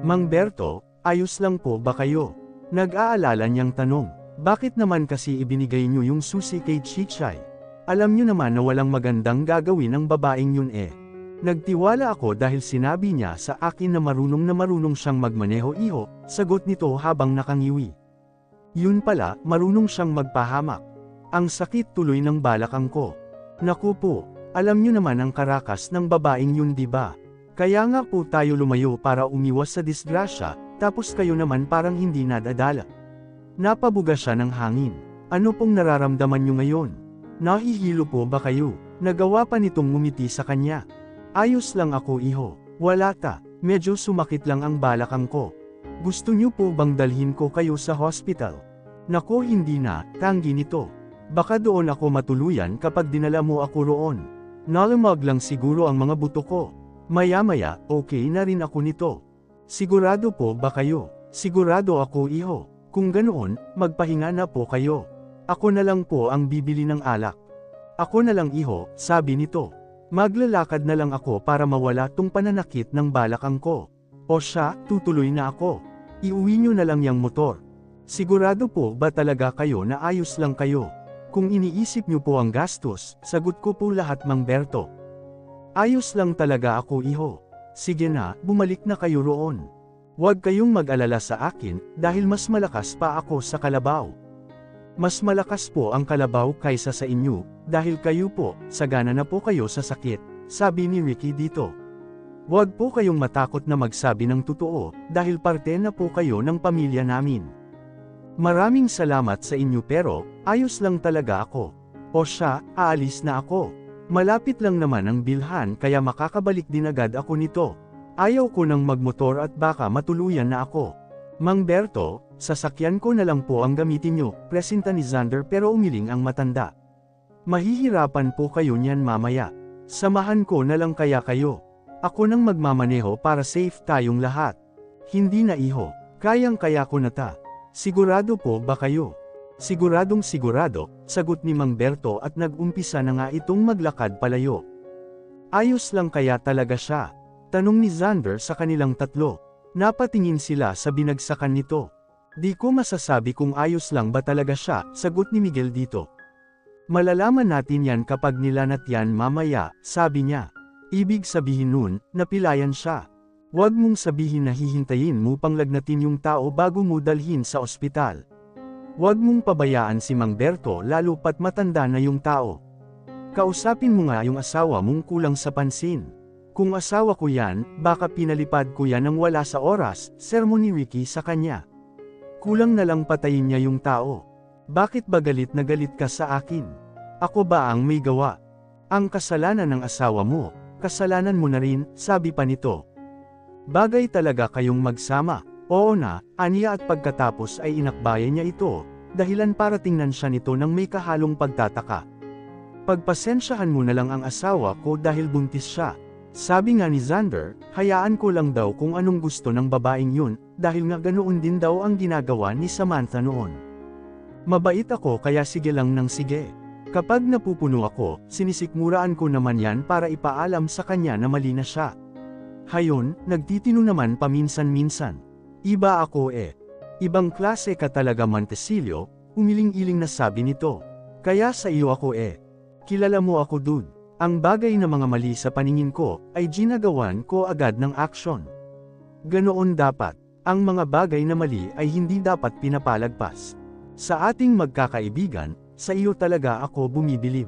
Mang Berto, ayos lang po ba kayo? Nag-aalala niyang tanong. Bakit naman kasi ibinigay niyo yung susi kay Chichay? Alam niyo naman na walang magandang gagawin ng babaeng yun eh. Nagtiwala ako dahil sinabi niya sa akin na marunong siyang magmaneho iho, sagot nito habang nakangiwi. Yun pala, marunong siyang magpahamak. Ang sakit tuloy ng balakang ko. Naku po, alam niyo naman ang karakas ng babaeng yun diba? Kaya nga po tayo lumayo para umiwas sa disgrasya, tapos kayo naman parang hindi nadadala. Napabuga siya ng hangin. Ano pong nararamdaman niyo ngayon? Nahihilo po ba kayo? Nagawa pa nitong ngumiti sa kanya. Ayos lang ako iho. Wala ta, medyo sumakit lang ang balakang ko. Gusto niyo po bang dalhin ko kayo sa hospital? Nako hindi na, tanggi nito. Baka doon ako matuluyan kapag dinala mo ako roon. Nalamag lang siguro ang mga buto ko. Maya-maya, okay na rin ako nito. Sigurado po ba kayo? Sigurado ako iho. Kung ganoon, magpahinga na po kayo. Ako na lang po ang bibili ng alak. Ako na lang iho, sabi nito. Maglalakad na lang ako para mawala tong pananakit ng balakang ko. O siya, tutuloy na ako. Iuwi nyo na lang yang motor. Sigurado po ba talaga kayo na ayos lang kayo? Kung iniisip nyo po ang gastos, sagot ko po lahat Mang Berto. Ayos lang talaga ako iho. Sige na, bumalik na kayo roon. Huwag kayong mag-alala sa akin, dahil mas malakas pa ako sa kalabaw. Mas malakas po ang kalabaw kaysa sa inyo, dahil kayo po, sagana na po kayo sa sakit, sabi ni Ricky dito. Huwag po kayong matakot na magsabi ng totoo, dahil parte na po kayo ng pamilya namin. Maraming salamat sa inyo pero, ayos lang talaga ako. O siya, aalis na ako. Malapit lang naman ang bilhan kaya makakabalik din agad ako nito. Ayaw ko nang magmotor at baka matuluyan na ako. Mang Berto, sasakyan ko na lang po ang gamitin nyo, presenta ni Xander pero umiling ang matanda. Mahihirapan po kayo niyan mamaya. Samahan ko na lang kaya kayo. Ako nang magmamaneho para safe tayong lahat. Hindi na iho, kayang-kaya ko na ta. Sigurado po ba kayo? Siguradong sigurado, sagot ni Mang Berto at nag-umpisa na nga itong maglakad palayo. Ayos lang kaya talaga siya? Tanong ni Xander sa kanilang tatlo. Napatingin sila sa binagsakan nito. Di ko masasabi kung ayos lang ba talaga siya, sagot ni Miguel dito. Malalaman natin yan kapag nilanat yan mamaya, sabi niya. Ibig sabihin nun, napilayan siya. Huwag mong sabihin na hihintayin mo pang lagnatin yung tao bago mo dalhin sa ospital. Huwag mong pabayaan si Mang Berto lalo pat matanda na yung tao. Kausapin mo nga yung asawa mong kulang sa pansin. Kung asawa ko yan, baka pinalipad ko yan ng wala sa oras, sermon ni Ricky sa kanya. Kulang na lang patayin niya yung tao. Bakit ba galit na galit ka sa akin? Ako ba ang may gawa? Ang kasalanan ng asawa mo, kasalanan mo na rin, sabi pa nito. Bagay talaga kayong magsama. Oo na, aniya at pagkatapos ay inakbayan niya ito, dahilan para tingnan siya nito ng may kahalong pagtataka. Pagpasensyahan mo na lang ang asawa ko dahil buntis siya. Sabi nga ni Xander, hayaan ko lang daw kung anong gusto ng babaeng yun, dahil nga ganoon din daw ang ginagawa ni Samantha noon. Mabait ako kaya sige lang ng sige. Kapag napupuno ako, sinisikmuraan ko naman yan para ipaalam sa kanya na mali na siya. Hayon, nagtitino naman paminsan-minsan. Iba ako eh. Ibang klase ka talaga Montecillo, umiling-iling na sabi nito. Kaya sa iyo ako eh. Kilala mo ako dude. Ang bagay na mga mali sa paningin ko, ay ginagawan ko agad ng aksyon. Ganoon dapat. Ang mga bagay na mali ay hindi dapat pinapalagpas. Sa ating magkakaibigan, sa iyo talaga ako bumibilib.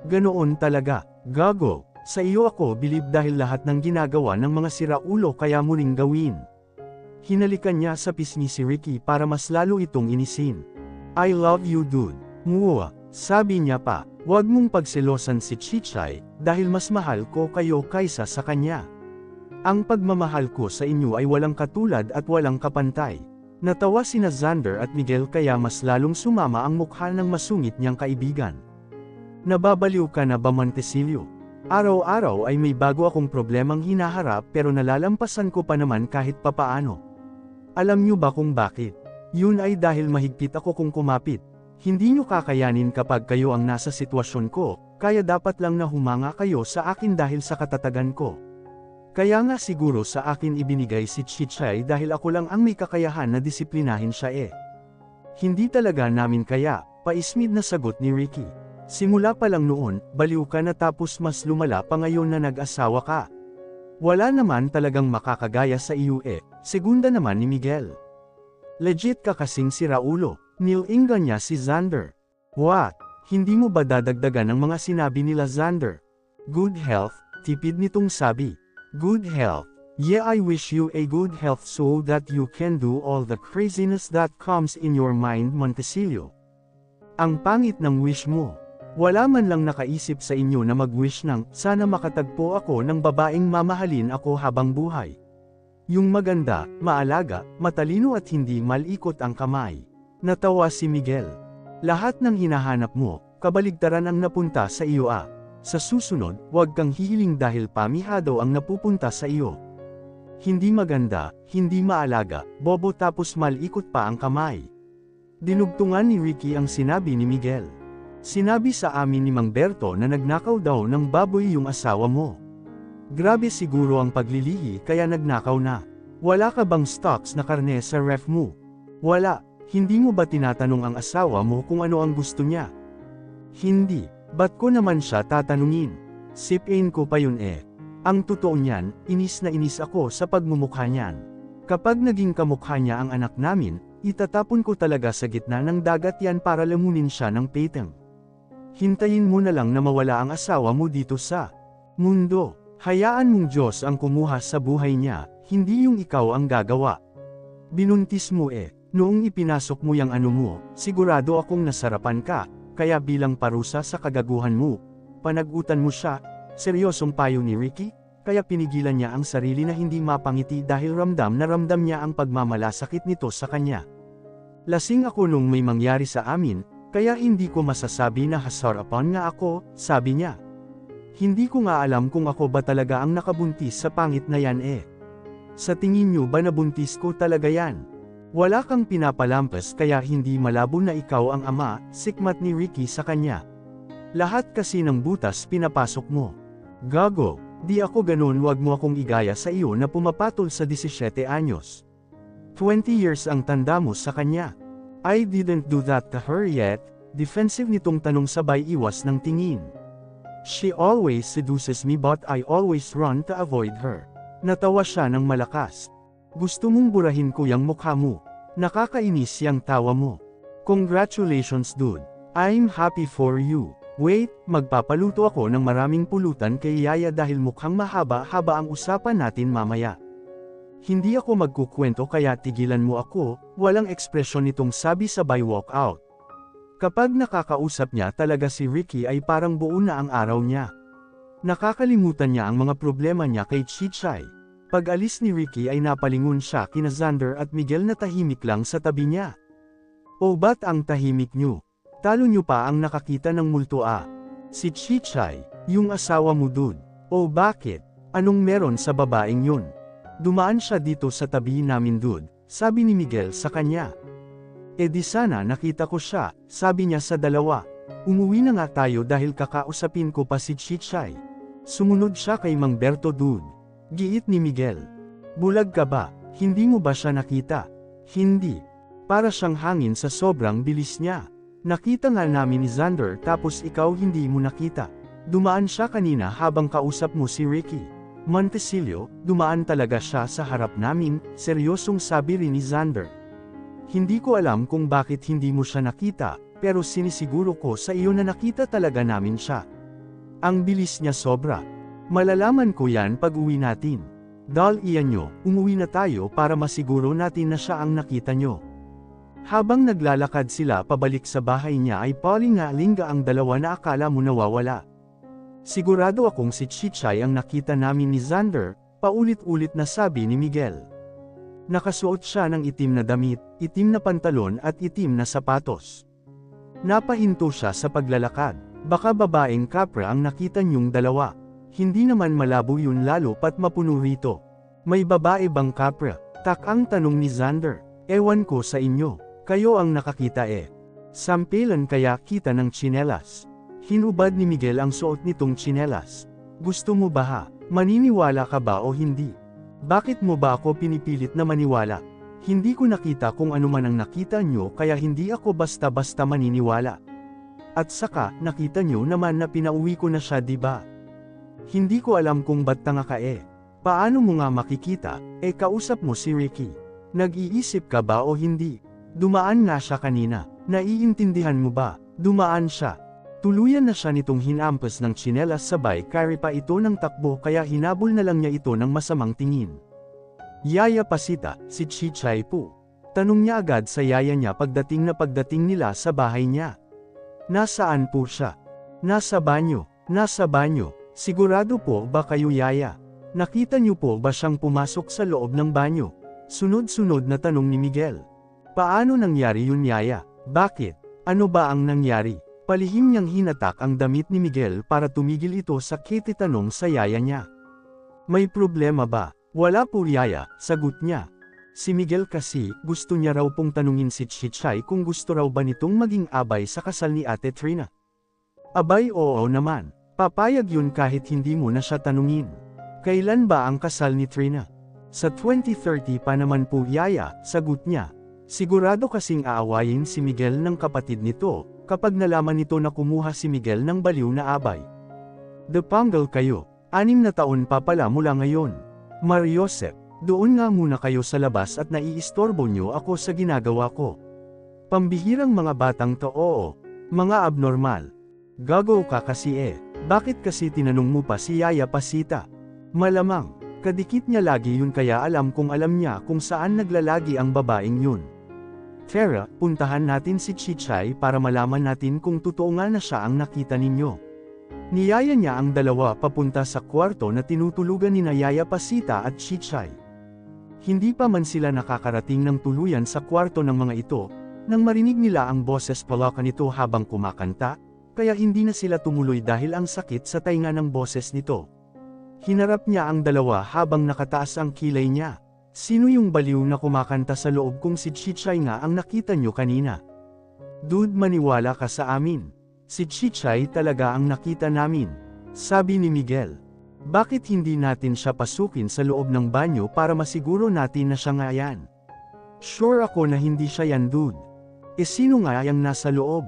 Ganoon talaga, gago. Sa iyo ako bilib dahil lahat ng ginagawa ng mga siraulo kaya muling gawin. Hinalikan niya sa pisngi si Ricky para mas lalo itong inisin. I love you dude. Mua, sabi niya pa, huwag mong pagselosan si Chichay, dahil mas mahal ko kayo kaysa sa kanya. Ang pagmamahal ko sa inyo ay walang katulad at walang kapantay. Natawa sina Xander at Miguel kaya mas lalong sumama ang mukha ng masungit niyang kaibigan. Nababaliw ka na ba Montecillo? Araw-araw ay may bago akong problemang hinaharap pero nalalampasan ko pa naman kahit papaano. Alam niyo ba kung bakit? Yun ay dahil mahigpit ako kung kumapit. Hindi niyo kakayanin kapag kayo ang nasa sitwasyon ko, kaya dapat lang na humanga kayo sa akin dahil sa katatagan ko. Kaya nga siguro sa akin ibinigay si Chichay dahil ako lang ang may kakayahan na disiplinahin siya eh. Hindi talaga namin kaya, paismid na sagot ni Ricky. Simula pa lang noon, baliw ka na tapos mas lumala pa ngayon na nag-asawa ka. Wala naman talagang makakagaya sa iyo eh, segunda naman ni Miguel. Legit ka kasing si Raulo, nilingan niya si Xander. What? Hindi mo ba dadagdagan ang mga sinabi nila Xander? Good health, tipid nitong sabi. Good health. Yeah, I wish you a good health so that you can do all the craziness that comes in your mind, Montecillo. Ang pangit ng wish mo. Wala man lang nakaisip sa inyo na mag-wish ng, sana makatagpo ako ng babaeng mamahalin ako habang buhay. Yung maganda, maalaga, matalino at hindi malikot ang kamay. Natawa si Miguel. Lahat ng hinahanap mo, kabaligtaran ang napunta sa iyo ah. Sa susunod, huwag kang hihiling dahil pamihado ang napupunta sa iyo. Hindi maganda, hindi maalaga, bobo tapos malikot pa ang kamay. Dinugtungan ni Ricky ang sinabi ni Miguel. Sinabi sa amin ni Mang Berto na nagnakaw daw ng baboy yung asawa mo. Grabe siguro ang paglilihi kaya nagnakaw na. Wala ka bang stocks na karne sa ref mo? Wala, hindi mo ba tinatanong ang asawa mo kung ano ang gusto niya? Hindi. Ba't ko naman siya tatanungin? Sipin ko pa yun eh. Ang totoo niyan, inis na inis ako sa pagmumukha niyan. Kapag naging kamukha niya ang anak namin, itatapon ko talaga sa gitna ng dagat yan para lamunin siya ng peteng. Hintayin mo na lang na mawala ang asawa mo dito sa mundo. Hayaan mong Diyos ang kumuha sa buhay niya, hindi yung ikaw ang gagawa. Binuntis mo eh, noong ipinasok mo yung ano mo, sigurado akong nasarapan ka. Kaya bilang parusa sa kagaguhan mo, panagutan mo siya, seryosong payo ni Ricky, kaya pinigilan niya ang sarili na hindi mapangiti dahil ramdam na ramdam niya ang pagmamalasakit nito sa kanya. Lasing ako nung may mangyari sa amin, kaya hindi ko masasabi na hasarapan nga ako, sabi niya. Hindi ko nga alam kung ako ba talaga ang nakabuntis sa pangit na yan eh. Sa tingin niyo ba nabuntis ko talaga yan? Wala kang pinapalampas kaya hindi malabo na ikaw ang ama, sikmat ni Ricky sa kanya. Lahat kasi ng butas pinapasok mo. Gago, di ako ganun, wag mo akong igaya sa iyo na pumapatol sa 17 anyos. 20 years ang tanda mo sa kanya. I didn't do that to her yet, defensive nitong tanong sabay iwas ng tingin. She always seduces me but I always run to avoid her. Natawa siya ng malakas. Gusto mong burahin ko yung mukha mo. Nakakainis yung tawa mo. Congratulations dude. I'm happy for you. Wait, magpapaluto ako ng maraming pulutan kay Yaya dahil mukhang mahaba-haba ang usapan natin mamaya. Hindi ako magkukwento kaya tigilan mo ako, walang ekspresyon nitong sabi sabay walk out. Kapag nakakausap niya talaga si Ricky ay parang buo na ang araw niya. Nakakalimutan niya ang mga problema niya kay Chichay. Pag-alis ni Ricky ay napalingon siya kina Xander at Miguel na tahimik lang sa tabi niya. O ba't ang tahimik niyo? Talo niyo pa ang nakakita ng multo ah. Si Chichay, yung asawa mo dude. O bakit? Anong meron sa babaeng yun? Dumaan siya dito sa tabi namin dude, sabi ni Miguel sa kanya. E di sana nakita ko siya, sabi niya sa dalawa. Umuwi na nga tayo dahil kakausapin ko pa si Chichay. Sumunod siya kay Mang Berto dude. Giit ni Miguel. Bulag ka ba? Hindi mo ba siya nakita? Hindi. Para siyang hangin sa sobrang bilis niya. Nakita nga namin ni Xander tapos ikaw hindi mo nakita. Dumaan siya kanina habang kausap mo si Ricky. Montecillo, dumaan talaga siya sa harap namin, seryosong sabi rin ni Xander. Hindi ko alam kung bakit hindi mo siya nakita, pero sinisiguro ko sa iyo na nakita talaga namin siya. Ang bilis niya sobra. Malalaman ko yan pag uwi natin. Dal iyan nyo, umuwi na tayo para masiguro natin na siya ang nakita nyo. Habang naglalakad sila pabalik sa bahay niya ay palinga-linga ang dalawa na akala mo nawawala. Sigurado akong si Chichay ang nakita namin ni Xander, paulit-ulit na sabi ni Miguel. Nakasuot siya ng itim na damit, itim na pantalon at itim na sapatos. Napahinto siya sa paglalakad, baka babaeng kapra ang nakita niyong dalawa. Hindi naman malabo yun lalo pat mapuno rito. May babae bang kapra? Tak-ang tanong ni Xander. Ewan ko sa inyo, kayo ang nakakita eh. Sampilan kaya kita ng tsinelas. Hinubad ni Miguel ang suot nitong tsinelas. Gusto mo ba ha? Maniniwala ka ba o hindi? Bakit mo ba ako pinipilit na maniwala? Hindi ko nakita kung ano man ang nakita nyo kaya hindi ako basta-basta maniniwala. At saka, nakita nyo naman na pinauwi ko na siya, diba? Hindi ko alam kung ba't tanga ka eh. Paano mo nga makikita, kausap mo si Ricky. Nag-iisip ka ba o hindi? Dumaan nga siya kanina. Naiintindihan mo ba? Dumaan siya. Tuluyan na siya nitong hinampas ng tsinelas sabay carry pa ito ng takbo kaya hinabol na lang niya ito ng masamang tingin. Yaya Pasita, si Chichay po. Tanong niya agad sa yaya niya pagdating nila sa bahay niya. Nasaan po siya? Nasa banyo. Nasa banyo. Sigurado po ba kayo yaya? Nakita niyo po ba siyang pumasok sa loob ng banyo? Sunod-sunod na tanong ni Miguel. Paano nangyari yun yaya? Bakit? Ano ba ang nangyari? Palihim niyang hinatak ang damit ni Miguel para tumigil ito sa tanong sa yaya niya. May problema ba? Wala po yaya, sagot niya. Si Miguel kasi, gusto niya raw pong tanungin si Chichay kung gusto raw ba nitong maging abay sa kasal ni Ate Trina. Abay oo naman, papayag yun kahit hindi mo na siya tanungin. Kailan ba ang kasal ni Trina? Sa 2030 pa naman po yaya, sagot niya. Sigurado kasing aawayin si Miguel ng kapatid nito, kapag nalaman nito na kumuha si Miguel ng baliw na abay. Depanggal kayo, 6 na taon pa pala mula ngayon. Mariosep, doon nga muna kayo sa labas at naiistorbo nyo ako sa ginagawa ko. Pambihirang mga batang to oo, mga abnormal. Gago ka kasi bakit kasi tinanong mo pa si Yaya Pasita? Malamang, kadikit niya lagi yun kaya alam niya kung saan naglalagi ang babaeng yun. Tara, puntahan natin si Chichay para malaman natin kung totoo nga na siya ang nakita ninyo. Niyaya niya ang dalawa papunta sa kwarto na tinutulugan ni Yaya Pasita at Chichay. Hindi pa man sila nakakarating ng tuluyan sa kwarto ng mga ito, nang marinig nila ang boses palaka nito habang kumakanta, kaya hindi na sila tumuloy dahil ang sakit sa tainga ng boses nito. Hinarap niya ang dalawa habang nakataas ang kilay niya. Sino yung baliw na kumakanta sa loob kung si Chichay nga ang nakita nyo kanina? Dude, maniwala ka sa amin. Si Chichay talaga ang nakita namin. Sabi ni Miguel. Bakit hindi natin siya pasukin sa loob ng banyo para masiguro natin na siya nga yan? Sure ako na hindi siya yan dude. Sino nga yung nasa loob?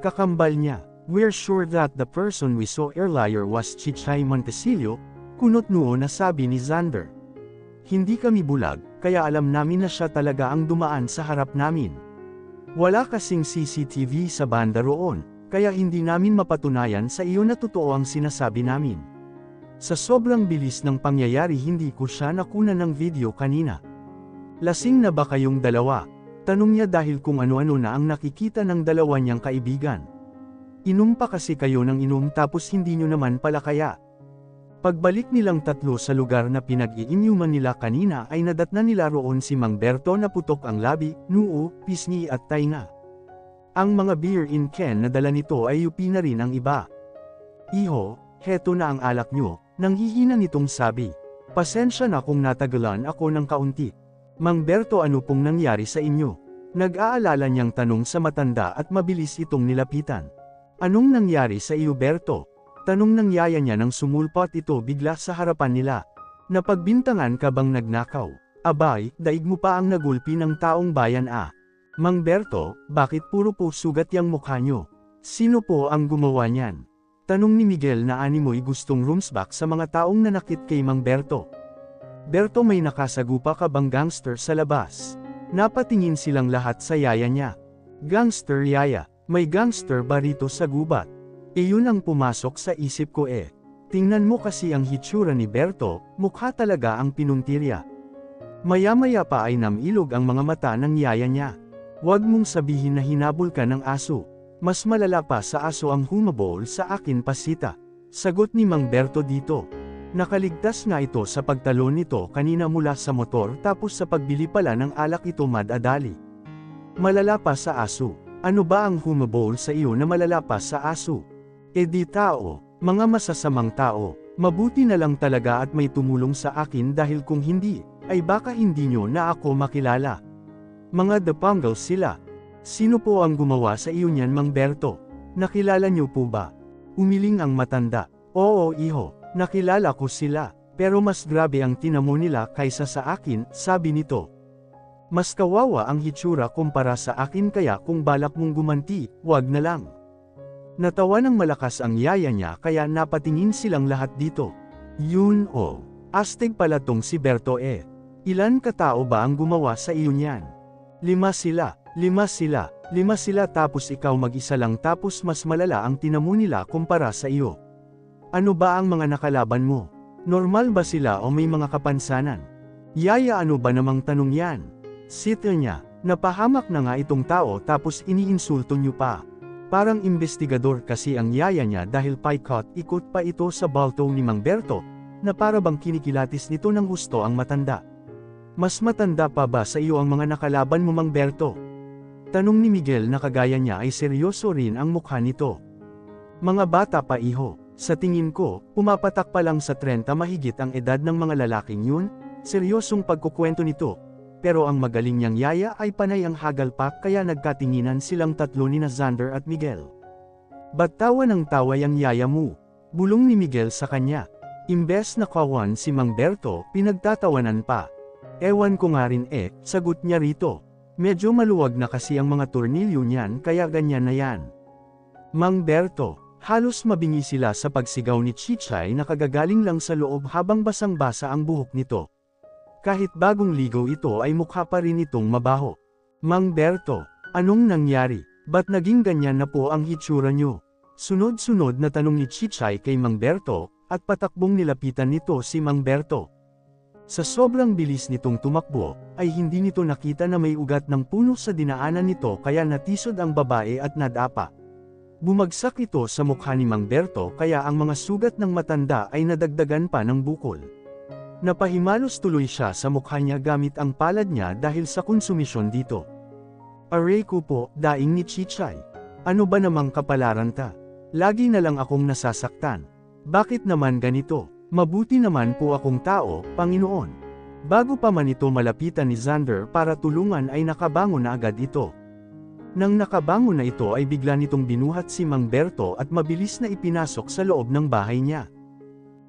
Kakambal niya. We're sure that the person we saw earlier was Chichay Montesillo, kunot noon na sabi ni Xander. Hindi kami bulag, kaya alam namin na siya talaga ang dumaan sa harap namin. Wala kasing CCTV sa banda roon, kaya hindi namin mapatunayan sa iyo na totoo ang sinasabi namin. Sa sobrang bilis ng pangyayari hindi ko siya nakuna ng video kanina. Lasing na ba kayong dalawa? Tanong niya dahil kung ano-ano na ang nakikita ng dalawa niyang kaibigan. Inom pa kasi kayo ng inom tapos hindi nyo naman pala kaya. Pagbalik nilang tatlo sa lugar na pinag-iinyuman nila kanina ay nadatna nila roon si Mang Berto na putok ang labi, noo, pisngi at tainga. Ang mga beer in can na dala nito ay yupi na rin ang iba. Iho, heto na ang alak nyo, nanghihina nitong sabi. Pasensya na kung natagalan ako ng kaunti. Mang Berto, ano pong nangyari sa inyo? Nag-aalala niyang tanong sa matanda at mabilis itong nilapitan. Anong nangyari sa iyo Berto? Tanong ng yaya niya nang sumulpot ito bigla sa harapan nila. Napagbintangan ka bang nagnakaw? Abay, daig mo pa ang nagulpi ng taong bayan Mang Berto, bakit puro po sugat yang mukha nyo? Sino po ang gumawa niyan? Tanong ni Miguel na animoy gustong roomsback sa mga taong nanakit kay Mang Berto. Berto, may nakasagupa ka bang gangster sa labas? Napatingin silang lahat sa yaya niya. Gangster yaya, may gangster ba rito sa gubat? Iyon ang pumasok sa isip ko Tingnan mo kasi ang hitsura ni Berto, mukha talaga ang pinuntirya. Maya-maya pa ay namilog ang mga mata ng yaya niya. Huwag mong sabihin na hinabol ka ng aso. Mas malala pa sa aso ang humabol sa akin Pasita. Sagot ni Mang Berto dito. Nakaligtas nga ito sa pagtalon nito kanina mula sa motor tapos sa pagbili pala ng alak ito madadali. Malala pa sa aso. Ano ba ang humabol sa iyo na malala pa sa aso? Di tao, mga masasamang tao, mabuti na lang talaga at may tumulong sa akin dahil kung hindi, ay baka hindi nyo na ako makilala. Mga Depanggal sila. Sino po ang gumawa sa iyo niyan Mang Berto? Nakilala nyo po ba? Umiling ang matanda. Oo iho, nakilala ko sila. Pero mas grabe ang tinamo nila kaysa sa akin, sabi nito. Mas kawawa ang hitsura kumpara sa akin kaya kung balak mong gumanti, wag na lang. Natawa ng malakas ang yaya niya kaya napatingin silang lahat dito. Yun o, astig pala tong si Berto eh. Ilan katao ba ang gumawa sa iyo niyan? 5 sila, 5 sila tapos ikaw mag-isa lang tapos mas malala ang tinamo nila kumpara sa iyo. Ano ba ang mga nakalaban mo? Normal ba sila o may mga kapansanan? Yaya ano ba namang tanong yan? Sito niya, napahamak na nga itong tao tapos iniinsulto niyo pa. Parang investigador kasi ang yaya niya dahil paikot-ikot pa ito sa balto ni Mang Berto, na para bang kinikilatis nito ng gusto ang matanda. Mas matanda pa ba sa iyo ang mga nakalaban mo Mang Berto? Tanong ni Miguel na kagaya niya ay seryoso rin ang mukha nito. Mga bata pa iho. Sa tingin ko, pumapatak pa lang sa 30 mahigit ang edad ng mga lalaking yun, seryosong pagkukwento nito. Pero ang magaling niyang yaya ay panay ang hagalpak kaya nagkatinginan silang tatlo ni Xander at Miguel. Ba't tawa ng tawa yang yaya mo? Bulong ni Miguel sa kanya. Imbes na kawan si Mang Berto, pinagtatawanan pa. Ewan ko nga rin sagot niya rito. Medyo maluwag na kasi ang mga tornilyo niyan kaya ganyan na yan. Mang Berto. Halos mabingi sila sa pagsigaw ni Chichay na kagagaling lang sa loob habang basang-basa ang buhok nito. Kahit bagong ligaw ito ay mukha pa rin itong mabaho. Mang Berto, anong nangyari? Ba't naging ganyan na po ang hitsura nyo? Sunod-sunod na tanong ni Chichay kay Mang Berto, at patakbong nilapitan nito si Mang Berto. Sa sobrang bilis nitong tumakbo, ay hindi nito nakita na may ugat ng puno sa dinaanan nito kaya natisod ang babae at nadapa. Bumagsak ito sa mukha ni Mang Berto kaya ang mga sugat ng matanda ay nadagdagan pa ng bukol. Napahimalos tuloy siya sa mukha niya gamit ang palad niya dahil sa konsumisyon dito. Aray ko po, daing ni Chichay. Ano ba namang kapalaran ta? Lagi na lang akong nasasaktan. Bakit naman ganito? Mabuti naman po akong tao, Panginoon. Bago pa man ito malapitan ni Xander para tulungan ay nakabangon na agad ito. Nang nakabangon na ito ay bigla nitong binuhat si Mang Berto at mabilis na ipinasok sa loob ng bahay niya.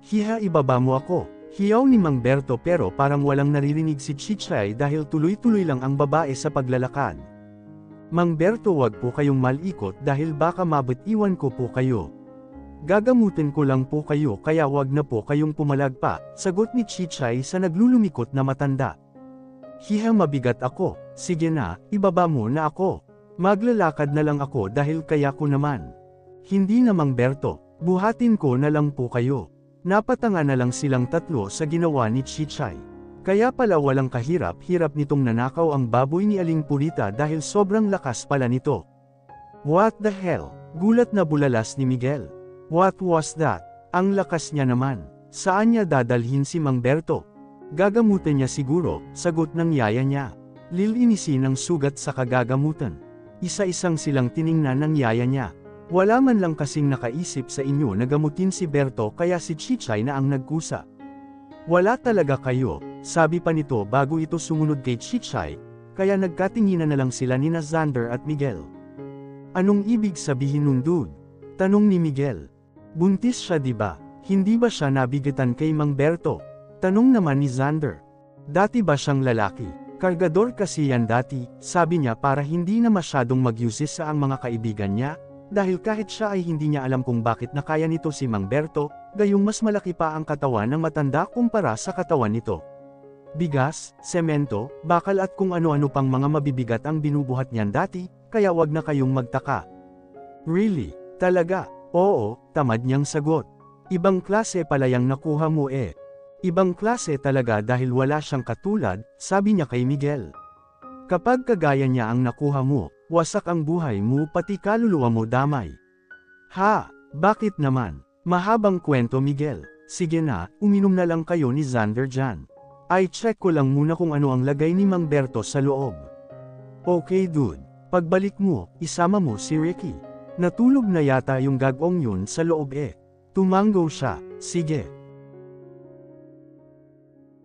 Hiha ibaba mo ako, hiyaw ni Mang Berto pero parang walang naririnig si Chichay dahil tuloy-tuloy lang ang babae sa paglalakad. Mang Berto wag po kayong malikot dahil baka mabitiwan ko po kayo. Gagamutin ko lang po kayo kaya wag na po kayong pumalagpa, sagot ni Chichay sa naglulumikot na matanda. Hiha mabigat ako, sige na, ibaba mo na ako. Maglalakad na lang ako dahil kaya ko naman. Hindi na Mang Berto, buhatin ko na lang po kayo. Napatanga na lang silang tatlo sa ginawa ni Chichay. Kaya pala walang kahirap-hirap nitong nanakaw ang baboy ni Aling Purita dahil sobrang lakas pala nito. What the hell? Gulat na bulalas ni Miguel. What was that? Ang lakas niya naman. Saan niya dadalhin si Mang Berto? Gagamutin niya siguro, sagot ng yaya niya. Lilinisin ang sugat sa kagagamutan. Isa-isang silang tiningnan ng yaya niya. Wala man lang kasing nakaisip sa inyo na gamutin si Berto kaya si Chichay na ang nagkusa. Wala talaga kayo, sabi pa nito bago ito sumunod kay Chichay, kaya nagkatinginan na lang sila ni Xander at Miguel. Anong ibig sabihin nun dude? Tanong ni Miguel. Buntis siya diba? Hindi ba siya nabigatan kay Mang Berto? Tanong naman ni Xander. Dati ba siyang lalaki? Kargador kasi yan dati, sabi niya para hindi na masyadong mag-uses sa ang mga kaibigan niya, dahil kahit siya ay hindi niya alam kung bakit nakaya nito si Mang Berto, gayong mas malaki pa ang katawan ng matanda kumpara sa katawan nito. Bigas, semento, bakal at kung ano-ano pang mga mabibigat ang binubuhat niyan dati, kaya wag na kayong magtaka. Really? Talaga? Oo, tamad niyang sagot. Ibang klase pala yang nakuha mo Ibang klase talaga dahil wala siyang katulad, sabi niya kay Miguel. Kapag kagaya niya ang nakuha mo, wasak ang buhay mo pati kaluluwa mo damay. Ha? Bakit naman? Mahabang kwento Miguel. Sige na, uminom na lang kayo ni Xander dyan. Ay check ko lang muna kung ano ang lagay ni Mang Berto sa loob. Okay dude. Pagbalik mo, isama mo si Ricky. Natulog na yata yung gagong yun sa loob Tumango siya, sige.